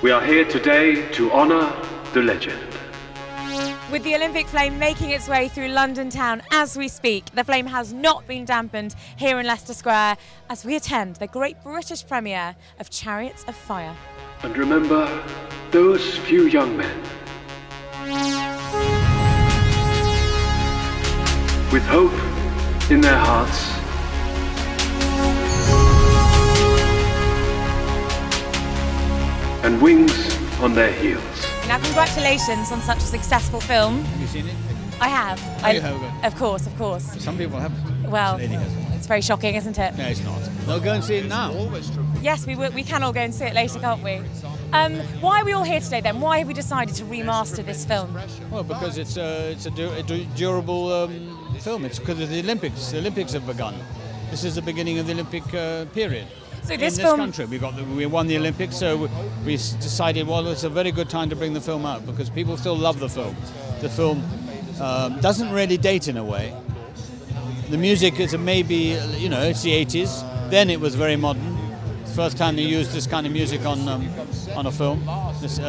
We are here today to honour the legend. With the Olympic flame making its way through London town as we speak, the flame has not been dampened here in Leicester Square as we attend the great British premiere of Chariots of Fire. And remember those few young men with hope in their hearts and wings on their heels. Now, congratulations on such a successful film. Have you seen it? I have. You have? Of course, of course. Some people haven't. Well, This lady hasn't. it's very shocking, isn't it? No, it's not. They'll go and see it now. Yes, we can all go and see it later, can't we? Why are we all here today then? Why have we decided to remaster this film? Well, because it's a durable film. It's because of the Olympics. The Olympics have begun. This is the beginning of the Olympic period. So in this country, we won the Olympics, so we decided, well, it's a very good time to bring the film out because people still love the film. The film doesn't really date in a way. The music is maybe, it's the 80s. Then it was very modern. It's the first time they used this kind of music on a film. This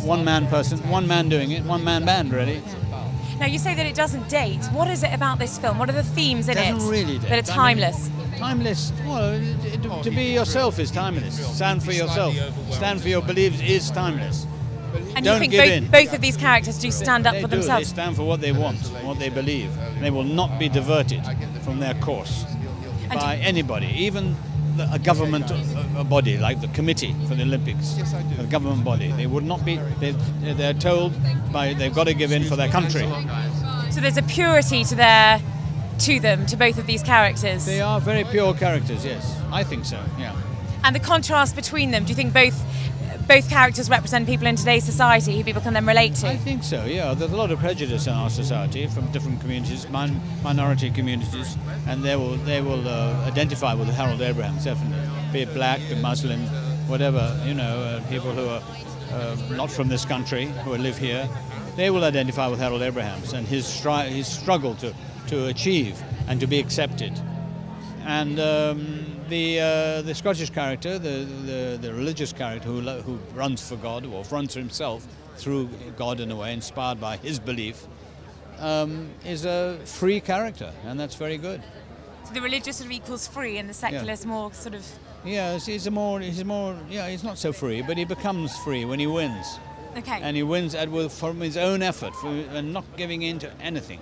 one man doing it, one-man band, really. Now, you say that it doesn't date. What is it about this film? What are the themes in it doesn't really date. that are timeless? Timeless. Well, to be yourself is timeless. Stand for yourself. Stand for your beliefs is timeless. And Don't you give think both of these characters do stand up for They themselves? stand for what they want, what they believe. They will not be diverted from their course by anybody, even a government body like the Committee for the Olympics, a government body. They would not be. They're told they've got to give in for their country. So there's a purity to both of these characters. They are very pure characters, yes. I think so, yeah. And the contrast between them, do you think both characters represent people in today's society who people can then relate to? I think so, yeah. There's a lot of prejudice in our society from different communities, minority communities, and they will identify with Harold Abraham, definitely. Be it black, be Muslim, whatever, people who are not from this country, who live here, they will identify with Harold Abrahams and his struggle to achieve and to be accepted. And the Scottish character, the religious character who runs for God, or runs for himself through God in a way, inspired by his belief, is a free character, and that's very good. So the religious sort of equals free, and the secular is more sort of. Yeah, he's not so free, but he becomes free when he wins. Okay. And he wins from his own effort and not giving in to anything.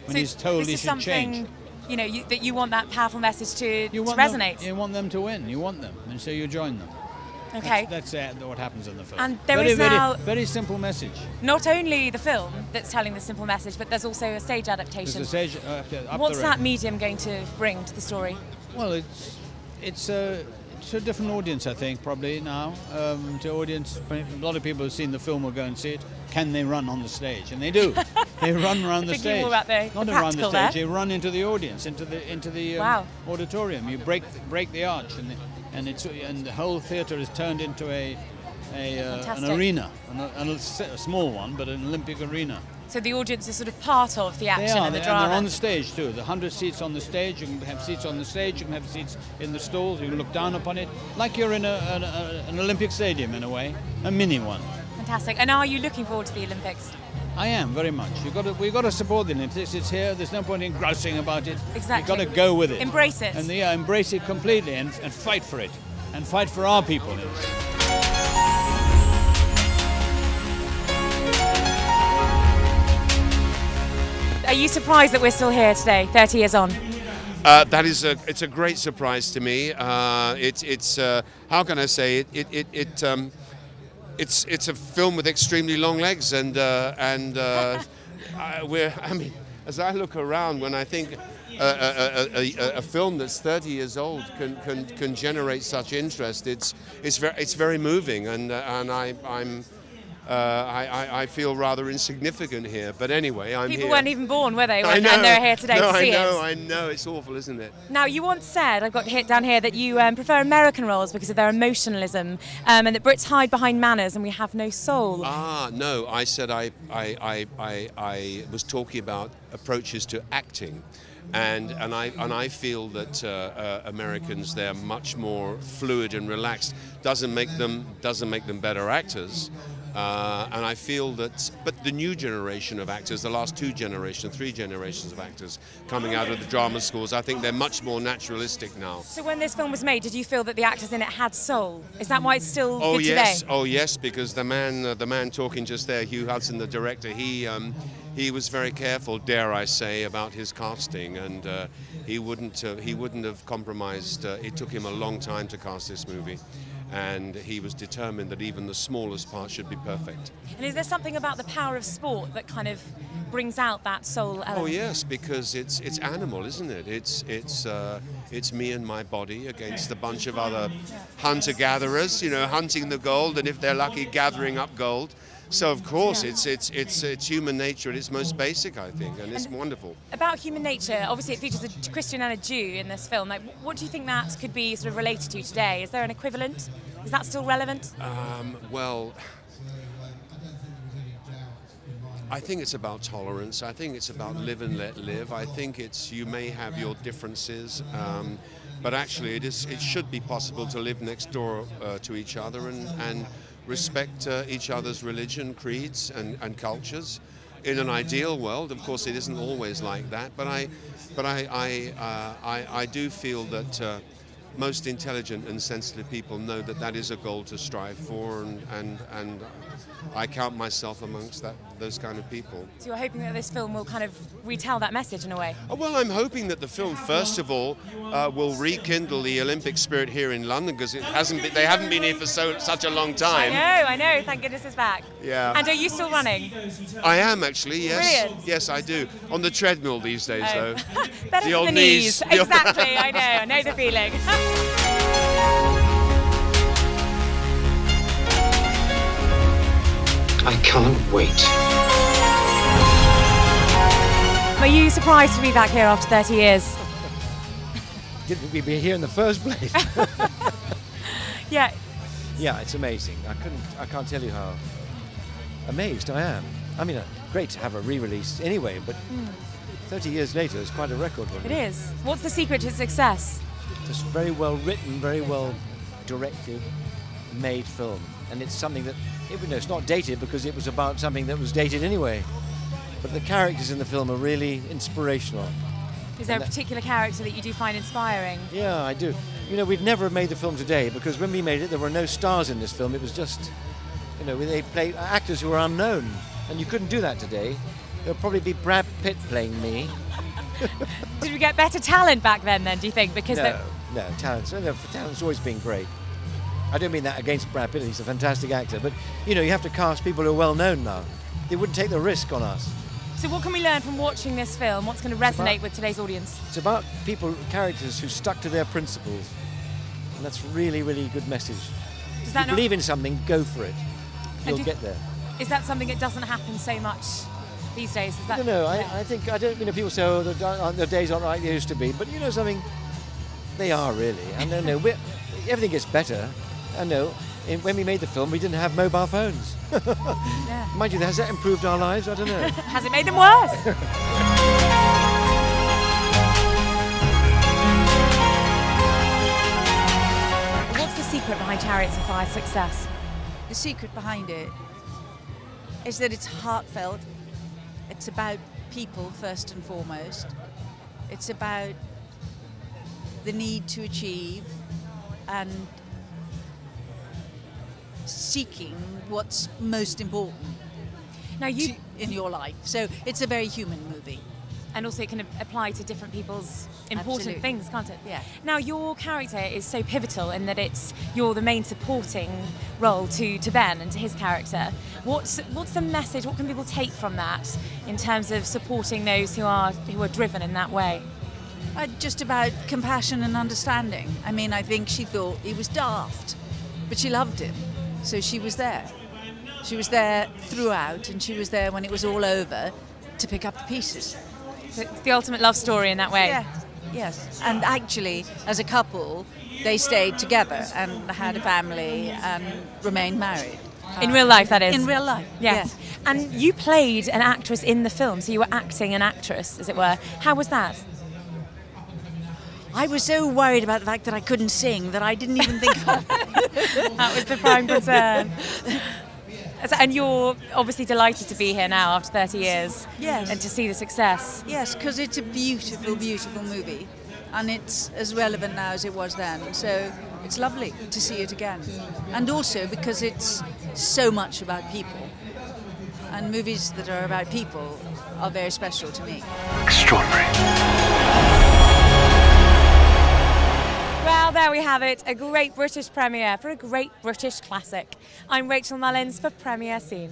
When he's told he should change. That you want that powerful message to resonate. You want them to win. You want them, and so you join them. Okay. That's what happens in the film. And there is now very simple message. Not only the film that's telling the simple message, but there's also a stage adaptation. There's a stage. What's that medium going to bring to the story? Well, it's a different audience, I think, probably now. A lot of people who've seen the film will go and see it. Can they run on the stage? And they do. They run around the stage. More about not around the stage. They run into the audience, into the auditorium. You break the arch, and the whole theatre is turned into an arena, a small one, but an Olympic arena. So the audience is sort of part of the action and the drama. And they're on the stage too. The 100 seats on the stage. You can have seats on the stage. You can have seats in the stalls. You can look down upon it, like you're in an Olympic stadium in a way, a mini one. Fantastic. And are you looking forward to the Olympics? I am very much. We've got to support the Olympics. It's here. There's no point in grousing about it. Exactly. You've got to go with it. Embrace it. And embrace it completely and fight for it, and fight for our people. Are you surprised that we're still here today, 30 years on? It's a great surprise to me. It's how can I say it? It's a film with extremely long legs, and as I look around, when I think a film that's 30 years old can generate such interest, it's very moving, and I feel rather insignificant here, but anyway, I'm here. People weren't even born, were they? And they're here today to see it. I know, it's awful, isn't it? Now, you once said, I've got hit down here, that you prefer American roles because of their emotionalism, and that Brits hide behind manners and we have no soul. No, I said I was talking about approaches to acting. And I feel that Americans, they're much more fluid and relaxed. Doesn't make them better actors. And I feel that, but the new generation of actors, the last 3 generations of actors coming out of the drama schools, I think they're much more naturalistic now. So when this film was made, did you feel that the actors in it had soul? Is that why it's still good yes. today? Oh yes, because the man talking just there, Hugh Hudson, the director, he was very careful, dare I say, about his casting, and he wouldn't have compromised. It took him a long time to cast this movie. And he was determined that even the smallest part should be perfect. And is there something about the power of sport that kind of brings out that soul element? Oh yes, because it's animal, isn't it? It's me and my body against a bunch of other hunter-gatherers, you know, hunting the gold, and if they're lucky, gathering up gold. So of course, it's human nature at its most basic, I think, and it's wonderful. About human nature, obviously it features a Christian and a Jew in this film. Like, what do you think that could be sort of related to today? Is there an equivalent? Is that still relevant? Well, I think it's about tolerance. I think it's about live and let live. I think you may have your differences, but actually it should be possible to live next door to each other and respect each other's religion, creeds, and cultures. In an ideal world, of course, it isn't always like that. But I do feel that most intelligent and sensitive people know that that is a goal to strive for, and I count myself amongst those kind of people. So you're hoping that this film will kind of retell that message in a way? Well, I'm hoping that the film, first of all, will rekindle the Olympic spirit here in London, because they haven't been here for such a long time. I know. Thank goodness it's back. Yeah. And are you still running? I am actually. Yes. Brilliant. Yes, I do. On the treadmill these days, though. Better the for old the knees. knees. Exactly. I know the feeling. I can't wait. Are you surprised to be back here after 30 years? Didn't we be here in the first place? Yeah. Yeah, it's amazing. I can't tell you how amazed I am. I mean, great to have a re-release anyway, but 30 years later is quite a record. It is. What's the secret to success? Just very well written, very well directed, made film. And it's something that, it's not dated because it was about something that was dated anyway. But the characters in the film are really inspirational. Is there a particular character that you do find inspiring? Yeah, I do. You know, we'd never have made the film today because when we made it, there were no stars in this film. It was just, they played actors who were unknown. And you couldn't do that today. There'll probably be Brad Pitt playing me. Did we get better talent back then, do you think? Because no, talent's always been great. I don't mean that against Brad Pitt, he's a fantastic actor, but you have to cast people who are well known now. They wouldn't take the risk on us. So what can we learn from watching this film? What's going to resonate with today's audience? It's about characters who stuck to their principles. And that's really, really good message. If you believe in something, go for it. You'll get there. Is that something that doesn't happen so much these days? I don't know. I think, people say, oh, the days aren't like they used to be. But you know something? They are really. And everything gets better. I know, when we made the film, we didn't have mobile phones. Yeah. Mind you, has that improved our lives? I don't know. Has it made them worse? What's the secret behind Chariots of Fire's success? The secret behind it is that it's heartfelt. It's about people first and foremost. It's about the need to achieve and seeking what's most important in your life. So it's a very human movie. And also it can apply to different people's important things, can't it? Yeah. Now your character is so pivotal in that you're the main supporting role to Ben and to his character. What's the message? What can people take from that in terms of supporting those who are driven in that way? Just about compassion and understanding. I mean, I think she thought he was daft, but she loved him. So she was there. She was there throughout, and she was there when it was all over to pick up the pieces. So it's the ultimate love story in that way. Yeah, yes. And actually, as a couple, they stayed together and had a family and remained married. In real life, that is? In real life, yes. And you played an actress in the film, so you were acting an actress, as it were. How was that? I was so worried about the fact that I couldn't sing that I didn't even think about it. That was the prime concern. And you're obviously delighted to be here now after 30 years. Yes. And to see the success. Yes, because it's a beautiful, beautiful movie. And it's as relevant now as it was then. So it's lovely to see it again. And also because it's so much about people. And movies that are about people are very special to me. Extraordinary. Well, there we have it, a great British premiere for a great British classic. I'm Rachel Mullins for Premiere Scene.